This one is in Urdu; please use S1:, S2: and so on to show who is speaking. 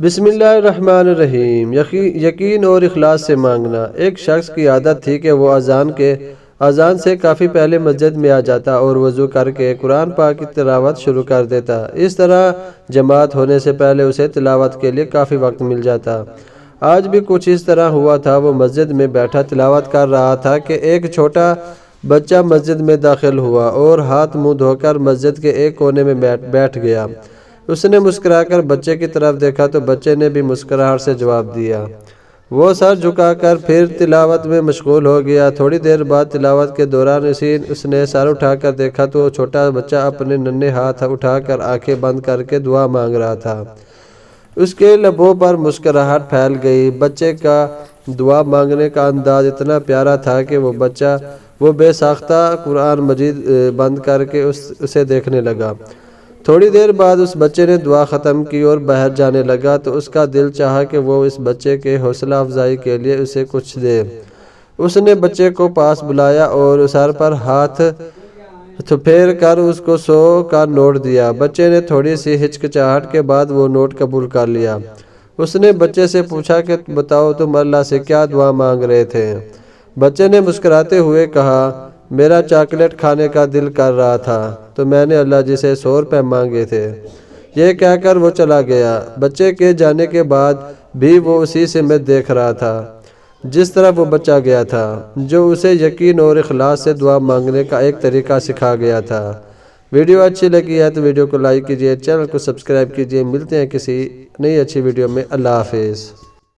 S1: بسم اللہ الرحمن الرحیم۔ یقین اور اخلاص سے مانگنا۔ ایک شخص کی عادت تھی کہ وہ اذان سے کافی پہلے مسجد میں آ جاتا اور وضو کر کے قرآن پاک کی تلاوت شروع کر دیتا۔ اس طرح جماعت ہونے سے پہلے اسے تلاوت کے لیے کافی وقت مل جاتا۔ آج بھی کچھ اس طرح ہوا تھا۔ وہ مسجد میں بیٹھا تلاوت کر رہا تھا کہ ایک چھوٹا بچہ مسجد میں داخل ہوا اور ہاتھ منہ دھو کر مسجد کے ایک کونے میں بیٹھ گیا۔ اس نے مسکرا کر بچے کی طرف دیکھا تو بچے نے بھی مسکراہٹ سے جواب دیا۔ وہ سر جھکا کر پھر تلاوت میں مشغول ہو گیا۔ تھوڑی دیر بعد تلاوت کے دوران اس نے سر اٹھا کر دیکھا تو چھوٹا بچہ اپنے ننھے ہاتھ اٹھا کر آنکھیں بند کر کے دعا مانگ رہا تھا۔ اس کے لبوں پر مسکراہٹ پھیل گئی۔ بچے کا دعا مانگنے کا انداز اتنا پیارا تھا کہ وہ بے ساختہ قرآن مجید بند کر کے اسے دیکھنے لگا۔ تھوڑی دیر بعد اس بچے نے دعا ختم کی اور باہر جانے لگا تو اس کا دل چاہا کہ وہ اس بچے کے حوصلہ افزائی کے لیے اسے کچھ دے۔ اس نے بچے کو پاس بلایا اور سر پر ہاتھ پھیر کر اس کو 100 کا نوٹ دیا۔ بچے نے تھوڑی سی ہچکچاہٹ کے بعد وہ نوٹ قبول کر لیا۔ اس نے بچے سے پوچھا کہ بتاؤ تم اللہ سے کیا دعا مانگ رہے تھے؟ بچے نے مسکراتے ہوئے کہا میرا چاکلیٹ کھانے کا دل کر رہا تھا تو میں نے اللہ جی سے 100 روپے مانگے تھے۔ یہ کہہ کر وہ چلا گیا۔ بچے کے جانے کے بعد بھی وہ اسی سمت دیکھ رہا تھا جس طرح وہ بچہ گیا تھا، جو اسے یقین اور اخلاص سے دعا مانگنے کا ایک طریقہ سکھا گیا تھا۔ ویڈیو اچھی لگی ہے تو ویڈیو کو لائک کیجیے، چینل کو سبسکرائب کیجیے۔ ملتے ہیں کسی نئی اچھی ویڈیو میں۔ اللہ حافظ۔